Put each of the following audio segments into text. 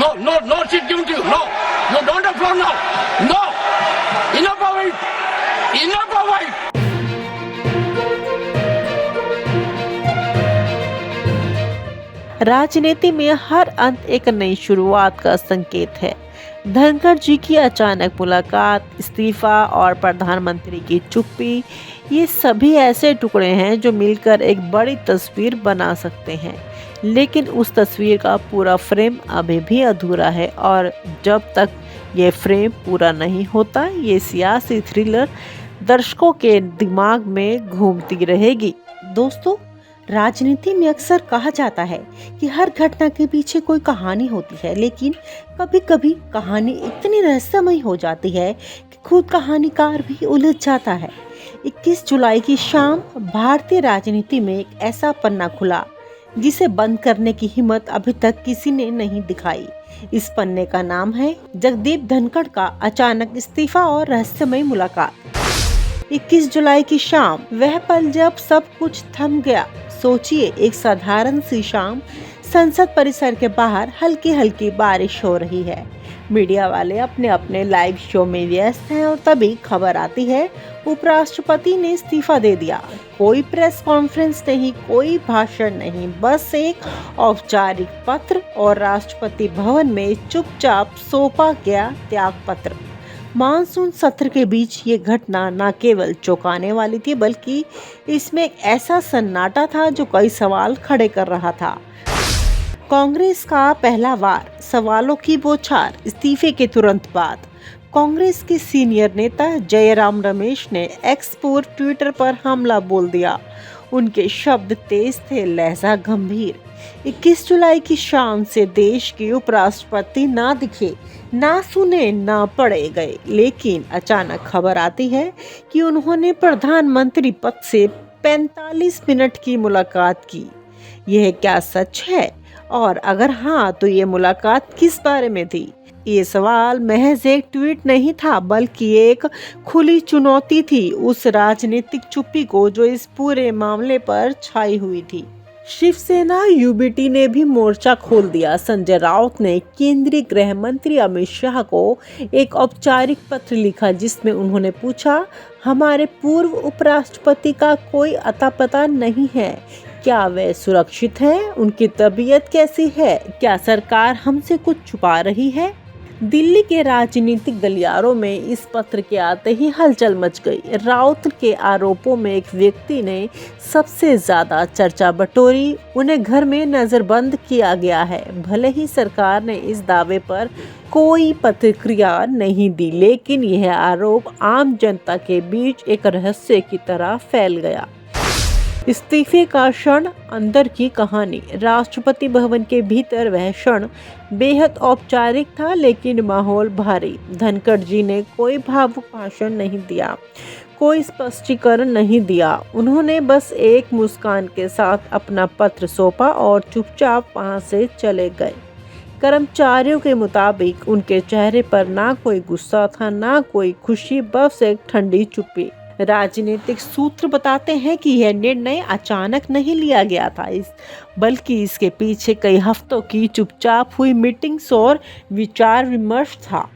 No seat given to you. No. You don't have floor now. No. Enough of it. Enough of it. राजनीति में हर अंत एक नई शुरुआत का संकेत है। धनखड़ जी की अचानक मुलाकात, इस्तीफा और प्रधानमंत्री की चुप्पी, ये सभी ऐसे टुकड़े हैं जो मिलकर एक बड़ी तस्वीर बना सकते हैं। लेकिन उस तस्वीर का पूरा फ्रेम अभी भी अधूरा है और जब तक ये फ्रेम पूरा नहीं होता, ये सियासी थ्रिलर दर्शकों के दिमाग में घूमती रहेगी। दोस्तों, राजनीति में अक्सर कहा जाता है कि हर घटना के पीछे कोई कहानी होती है, लेकिन कभी कभी कहानी इतनी रहस्यमय हो जाती है कि खुद कहानीकार भी उलझ जाता है। 21 जुलाई की शाम भारतीय राजनीति में एक ऐसा पन्ना खुला जिसे बंद करने की हिम्मत अभी तक किसी ने नहीं दिखाई। इस पन्ने का नाम है जगदीप धनखड़ का अचानक इस्तीफा और रहस्यमय मुलाकात। 21 जुलाई की शाम, वह पल जब सब कुछ थम गया। सोचिए, एक साधारण सी शाम, संसद परिसर के बाहर हल्की हल्की बारिश हो रही है। मीडिया वाले अपने अपने लाइव शो में व्यस्त हैं और तभी खबर आती है उपराष्ट्रपति ने इस्तीफा दे दिया। कोई प्रेस कॉन्फ्रेंस नहीं, कोई भाषण नहीं, बस एक औपचारिक पत्र और राष्ट्रपति भवन में चुपचाप सौंपा गया त्याग पत्र। मानसून सत्र के बीच ये घटना न केवल चौंकाने वाली थी, बल्कि इसमें एक ऐसा सन्नाटा था जो कई सवाल खड़े कर रहा था। कांग्रेस का पहला वार, सवालों की बौछार। इस्तीफे के तुरंत बाद कांग्रेस के सीनियर नेता जयराम रमेश ने एक्स पर ट्विटर पर हमला बोल दिया। उनके शब्द तेज थे, लहजा गंभीर। 21 जुलाई की शाम से देश के उपराष्ट्रपति ना दिखे, ना सुने, ना पढ़े गए, लेकिन अचानक खबर आती है कि उन्होंने प्रधानमंत्री पद से 45 मिनट की मुलाकात की। यह क्या सच है? और अगर हाँ, तो ये मुलाकात किस बारे में थी? ये सवाल महज एक ट्वीट नहीं था, बल्कि एक खुली चुनौती थी उस राजनीतिक चुप्पी को जो इस पूरे मामले पर छाई हुई थी। शिवसेना यूबीटी ने भी मोर्चा खोल दिया। संजय राउत ने केंद्रीय गृह मंत्री अमित शाह को एक औपचारिक पत्र लिखा जिसमें उन्होंने पूछा, हमारे पूर्व उपराष्ट्रपति का कोई अता पता नहीं है, क्या वे सुरक्षित हैं? उनकी तबीयत कैसी है? क्या सरकार हमसे कुछ छुपा रही है? दिल्ली के राजनीतिक गलियारों में इस पत्र के आते ही हलचल मच गई। राउत के आरोपों में एक व्यक्ति ने सबसे ज्यादा चर्चा बटोरी। उन्हें घर में नजरबंद किया गया है। भले ही सरकार ने इस दावे पर कोई प्रतिक्रिया नहीं दी, लेकिन यह आरोप आम जनता के बीच एक रहस्य की तरह फैल गया। इस्तीफे का क्षण, अंदर की कहानी। राष्ट्रपति भवन के भीतर वह क्षण बेहद औपचारिक था, लेकिन माहौल भारी। धनखड़ जी ने कोई भावुक भाषण नहीं दिया, कोई स्पष्टीकरण नहीं दिया। उन्होंने बस एक मुस्कान के साथ अपना पत्र सौंपा और चुपचाप वहां से चले गए। कर्मचारियों के मुताबिक उनके चेहरे पर ना कोई गुस्सा था, ना कोई खुशी, बस एक ठंडी चुप्पी। राजनीतिक सूत्र बताते हैं कि यह निर्णय अचानक नहीं लिया गया था, बल्कि इसके पीछे कई हफ्तों की चुपचाप हुई मीटिंग्स और विचार विमर्श था।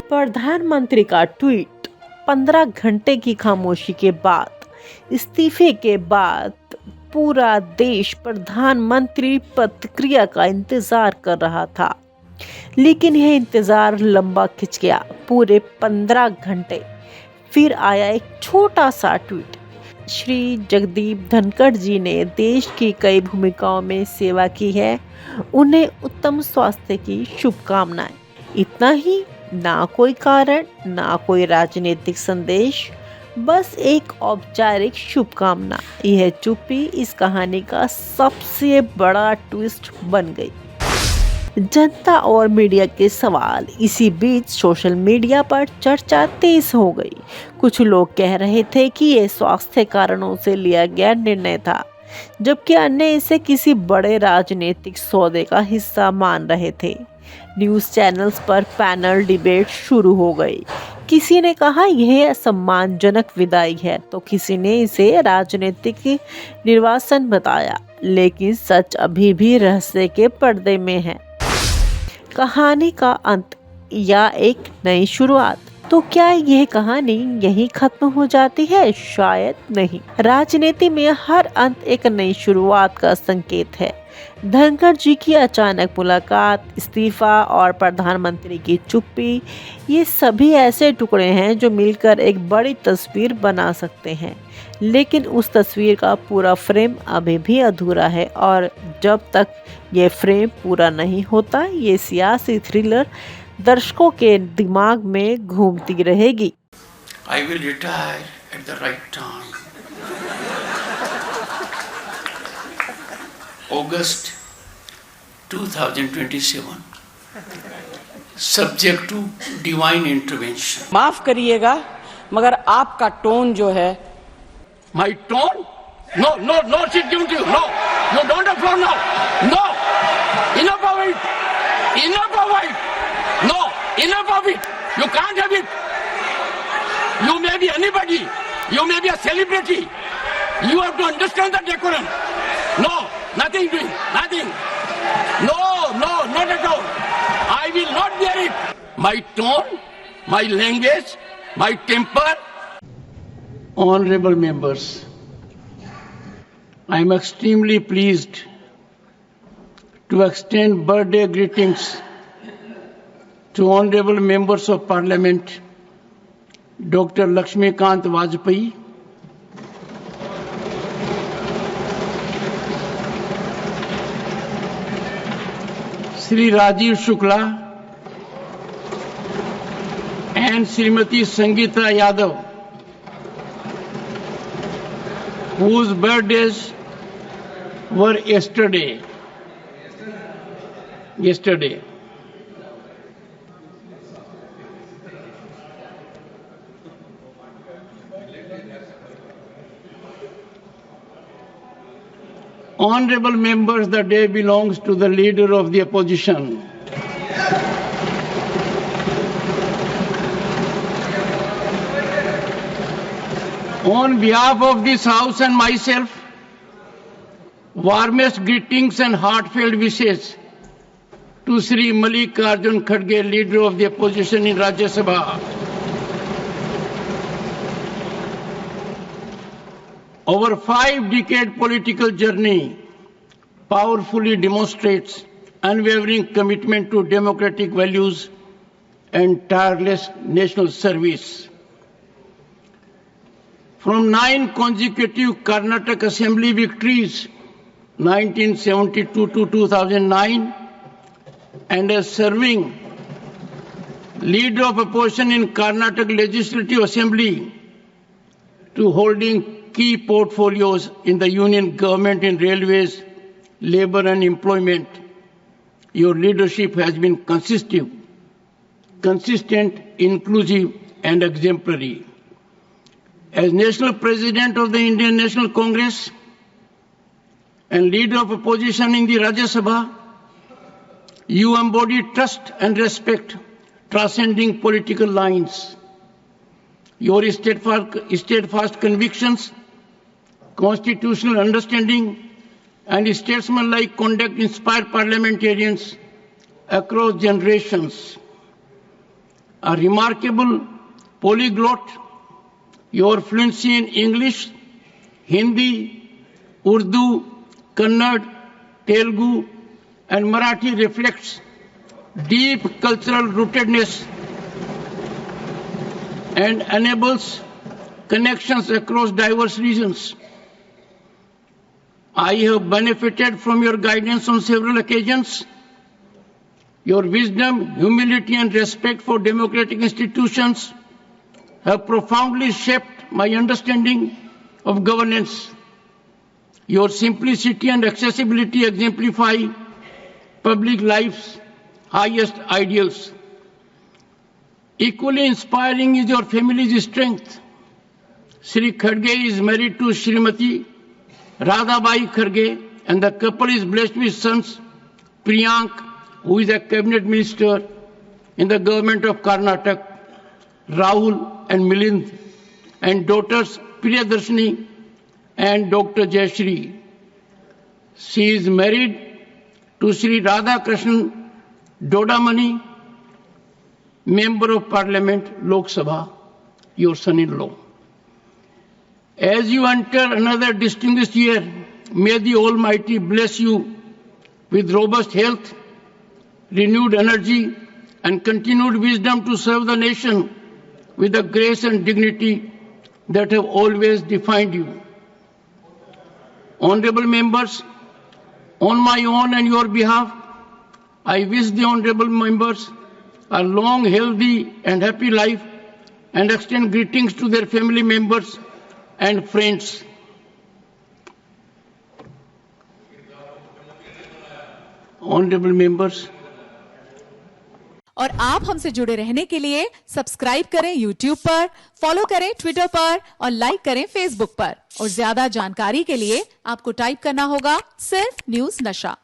प्रधानमंत्री का ट्वीट, 15 घंटे की खामोशी के बाद, इस्तीफे के बाद पूरा देश प्रधानमंत्री प्रतिक्रिया का इंतजार कर रहा था। लेकिन यह इंतजार लंबा खिंच गया, पूरे 15 घंटे। फिर आया एक छोटा सा ट्वीट। श्री जगदीप धनखड़ जी ने देश की कई भूमिकाओं में सेवा की है, उन्हें उत्तम स्वास्थ्य की शुभकामनाएं। इतना ही, ना कोई कारण, ना कोई राजनीतिक संदेश, बस एक औपचारिक शुभकामना। यह चुप्पी इस कहानी का सबसे बड़ा ट्विस्ट बन गई। जनता और मीडिया के सवाल। इसी बीच सोशल मीडिया पर चर्चा तेज हो गई। कुछ लोग कह रहे थे कि यह स्वास्थ्य कारणों से लिया गया निर्णय था, जबकि अन्य इसे किसी बड़े राजनीतिक सौदे का हिस्सा मान रहे थे। न्यूज़ चैनल्स पर पैनल डिबेट शुरू हो गई। किसी ने कहा यह सम्मानजनक विदाई है, तो किसी ने इसे राजनीतिक निर्वासन बताया। लेकिन सच अभी भी रहस्य के पर्दे में है। कहानी का अंत या एक नई शुरुआत? तो क्या यह कहानी यहीं खत्म हो जाती है? शायद नहीं। राजनीति में हर अंत एक नई शुरुआत का संकेत है। धनखड़ जी की अचानक मुलाकात, इस्तीफा और प्रधानमंत्री की चुप्पी, ये सभी ऐसे टुकड़े हैं जो मिलकर एक बड़ी तस्वीर बना सकते हैं। लेकिन उस तस्वीर का पूरा फ्रेम अभी भी अधूरा है और जब तक ये फ्रेम पूरा नहीं होता, ये सियासी थ्रिलर दर्शकों के दिमाग में घूमती रहेगी। I will retire at the right time. August 2027. Subject to divine intervention. माफ करिएगा मगर आपका टोन जो है My tone? No, no, no, she's giving to you. No, you don't have floor now. No, enough of it. Enough of it. No, enough of it. You can't have it. You may be anybody. You may be a celebrity. You have to understand the decorum. No, nothing doing. Nothing. No, no, not at all. I will not bear it. My tone, my language, my temper. Honorable members, I am extremely pleased to extend birthday greetings to honorable members of Parliament, Dr. Lakshmikant Vajpayee, Sri Rajiv Shukla, and Srimati Sangeeta Yadav, whose birthdays were yesterday. Honorable members, the day belongs to the leader of the opposition. On behalf of this House and myself, warmest greetings and heartfelt wishes to Sri Mallikarjun Kharge, leader of the opposition in Rajya Sabha. Our 5-decade political journey powerfully demonstrates unwavering commitment to democratic values and tireless national service. From 9 consecutive Karnataka Assembly victories, 1972 to 2009, and as serving leader of opposition in Karnataka Legislative Assembly to holding key portfolios in the union government in railways, labor and employment, your leadership has been consistent, inclusive and exemplary. As National President of the Indian National Congress and Leader of Opposition in the Rajya Sabha, you embody trust and respect transcending political lines. Your steadfast convictions, constitutional understanding, and statesmanlike conduct inspire parliamentarians across generations. A remarkable polyglot, your fluency in English, Hindi, Urdu, Kannada, Telugu, and Marathi reflects deep cultural rootedness and enables connections across diverse regions. I have benefited from your guidance on several occasions. Your wisdom, humility, and respect for democratic institutions have profoundly shaped my understanding of governance. Your simplicity and accessibility exemplify public life's highest ideals. Equally inspiring is your family's strength. Sri Kharge is married to Srimati Radhabai Kharge, and the couple is blessed with sons Priyank, who is a cabinet minister in the government of Karnataka, Rahul and Milind, and daughters Priyadarshini and Dr. Jayashree. She is married to Sri Radha Krishnan Dodamani, Member of Parliament, Lok Sabha, your son-in-law. As you enter another distinguished year, may the Almighty bless you with robust health, renewed energy, and continued wisdom to serve the nation with the grace and dignity that have always defined you. Honorable members, on my own and your behalf, I wish the honorable members a long, healthy, and happy life and extend greetings to their family members and friends. Honorable members, और आप हमसे जुड़े रहने के लिए subscribe करें YouTube पर, follow करें Twitter पर और लाइक करें Facebook पर। और ज्यादा जानकारी के लिए आपको टाइप करना होगा सिर्फ न्यूज़ नशा।